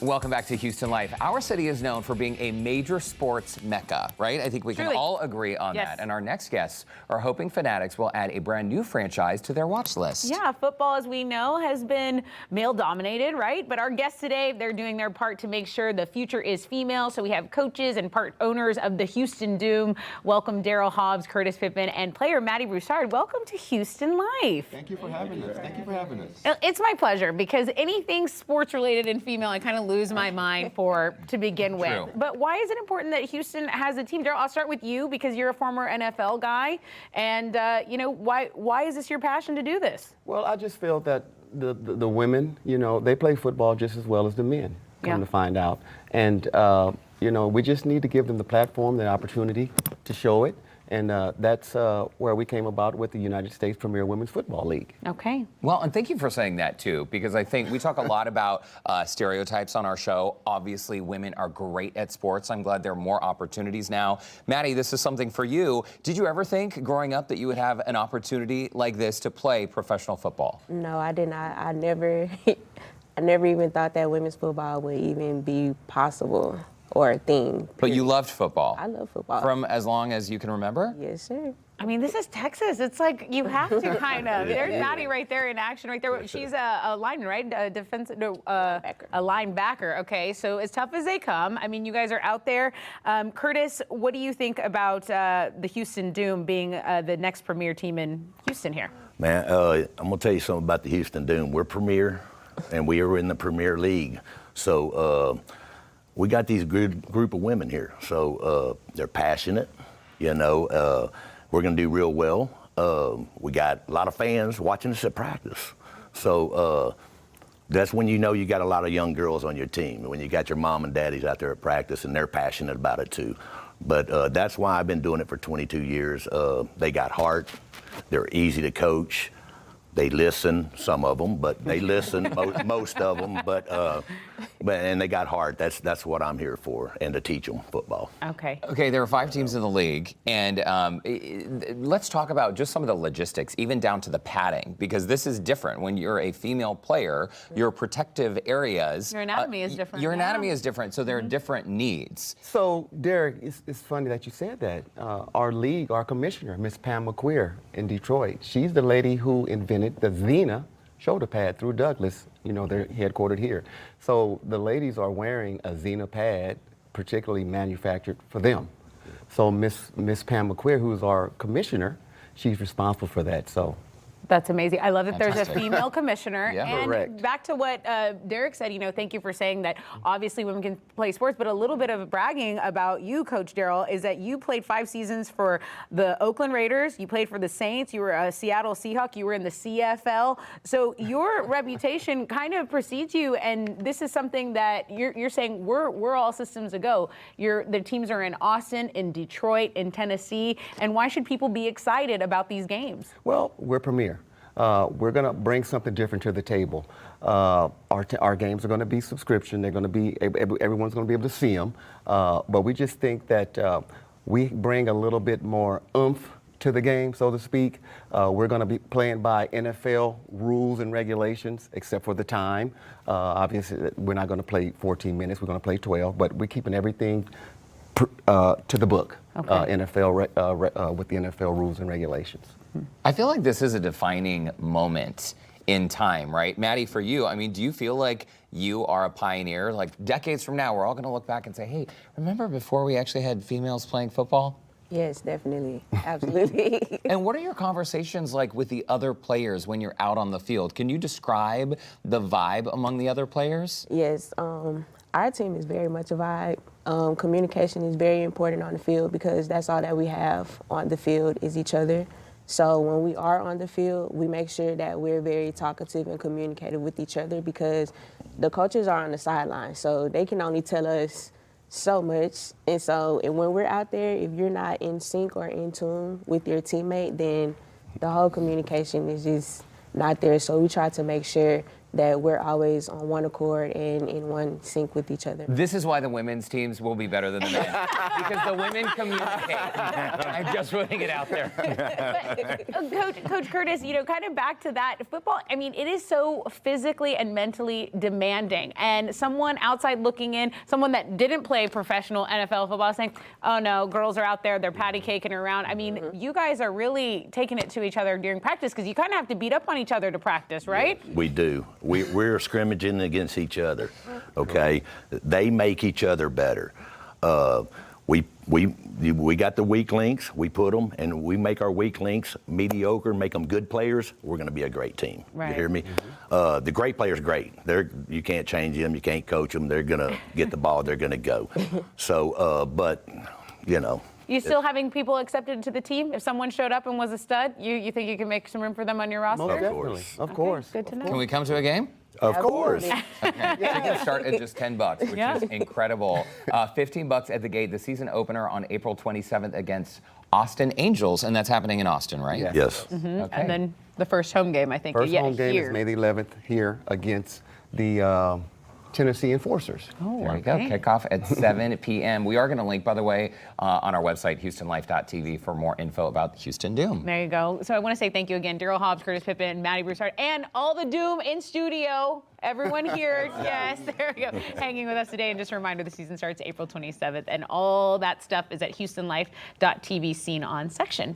Welcome back to Houston Life. Our city is known for being a major sports mecca, right? I think we can all agree on that. And our next guests are hoping Fanatics will add a brand new franchise to their watch list. Yeah, football, as we know, has been male-dominated, right? But our guests today, they're doing their part to make sure the future is female. So we have coaches and part owners of the Houston Doom. Welcome Daryl Hobbs, Curtis Pippen, and player Maddie Broussard. Welcome to Houston Life. Thank you for having us. Thank you for having us. It's my pleasure, because anything sports-related and female, I kind of lose my mind for to begin with. True. But why is it important that Houston has a team? Daryl, I'll start with you, because you're a former NFL guy. And, you know, why is this your passion to do this? Well, I just feel that the women, you know, they play football just as well as the men, come to find out. And, you know, we just need to give them the platform, the opportunity to show it. And that's where we came about with the United States Premier Women's Football League. Okay. Well, and thank you for saying that, too, because I think we talk a lot about stereotypes on our show. Obviously, women are great at sports. I'm glad there are more opportunities now. Maddie, this is something for you. Did you ever think growing up that you would have an opportunity like this to play professional football? No, I did not. I never, I never even thought that women's football would even be possible or a thing. But you loved football. I love football. From as long as you can remember? Yes, sir. I mean, this is Texas. It's like you have to kind of. There's Maddie right there in action right there. She's a lineman, right? A defensive, a linebacker. Okay, so as tough as they come. I mean, you guys are out there. Curtis, what do you think about the Houston Doom being the next premier team in Houston here? Man, I'm gonna tell you something about the Houston Doom. We're premier, and we are in the Premier League. So we got these good group of women here. So they're passionate. You know, we're gonna do real well. We got a lot of fans watching us at practice. So that's when you know you got a lot of young girls on your team. When you got your mom and daddies out there at practice, and they're passionate about it too. But that's why I've been doing it for 22 years. They got heart. They're easy to coach. They listen, some of them, but they listen, most of them. But and they got heart. That's what I'm here for, and to teach them football. Okay. Okay, there are 5 teams in the league, and let's talk about just some of the logistics, even down to the padding, because this is different. When you're a female player, your protective areas... Your anatomy is different. Your anatomy is different, so there are different needs. So, Derek, it's funny that you said that. Our league, our commissioner, Miss Pam McQueer in Detroit, she's the lady who invented the Xena shoulder pad through Douglas. You know, they're headquartered here. So the ladies are wearing a Xena pad, particularly manufactured for them. So Miss Pam McQueer, who's our commissioner, she's responsible for that. So that's amazing. I love that there's a female commissioner. Yeah. And correct. Back to what Derek said, you know, thank you for saying that obviously women can play sports, but a little bit of bragging about you, Coach Daryl, is that you played 5 seasons for the Oakland Raiders, you played for the Saints, you were a Seattle Seahawk, you were in the CFL. So your reputation kind of precedes you, and this is something that you're saying we're all systems a go. The teams are in Austin, in Detroit, in Tennessee, and why should people be excited about these games? well, we're premier. We're going to bring something different to the table. Our games are going to be subscription. They're going to be, everyone's going to be able to see them. But we just think that we bring a little bit more oomph to the game, so to speak. We're going to be playing by NFL rules and regulations, except for the time. Obviously, we're not going to play 14 minutes. We're going to play 12, but we're keeping everything to the book, NFL with the NFL rules and regulations. I feel like this is a defining moment in time, right? Maddie, for you, I mean, do you feel like you are a pioneer? Like decades from now, we're all going to look back and say, hey, remember before we actually had females playing football? Yes, definitely. Absolutely. And what are your conversations like with the other players when you're out on the field? Can you describe the vibe among the other players? Yes, our team is very much a vibe. Communication is very important on the field, because that's all that we have on the field is each other. So when we are on the field, we make sure that we're very talkative and communicative with each other, because the coaches are on the sideline, so they can only tell us so much. And so when we're out there, if you're not in sync or in tune with your teammate, then the whole communication is just not there. So we try to make sure that we're always on one accord and in one sync with each other. This is why the women's teams will be better than the men, because the women communicate. I'm just putting it out there. Coach Curtis, kind of back to that, football, I mean, it is so physically and mentally demanding. And someone outside looking in, someone that didn't play professional NFL football saying, oh no, girls are out there, they're patty caking around. I mean, you guys are really taking it to each other during practice because you kind of have to beat up on each other to practice, right? We do. We're scrimmaging against each other, okay? They make each other better. We got the weak links, we put them, and we make our weak links mediocre, make them good players, we're going to be a great team. Right. You hear me? The great players, great. You can't change them, you can't coach them, they're going to get the ball, they're going to go. So, but, You still having people accepted to the team? If someone showed up and was a stud, you think you can make some room for them on your roster? Most Of definitely. course. Of course. Good to know. Can we come to a game? Of course. Tickets start at just $10, which Yeah. is incredible. $15 at the gate. The season opener on April 27th against Austin Angels, and that's happening in Austin, right? Yes. Yes. Okay. And then the first home game, I think. First home game here. is May the 11th here against the Tennessee Enforcers. There you go. okay. Kickoff at 7 p.m. We are going to link, by the way, on our website, HoustonLife.tv, for more info about Houston Doom. There you go. So I want to say thank you again, Daryl Hobbs, Curtis Pippen, Maddie Broussard, and all the Doom in studio. Everyone here, yes, there we go, hanging with us today. And just a reminder, the season starts April 27th, and all that stuff is at HoustonLife.tv, seen on section.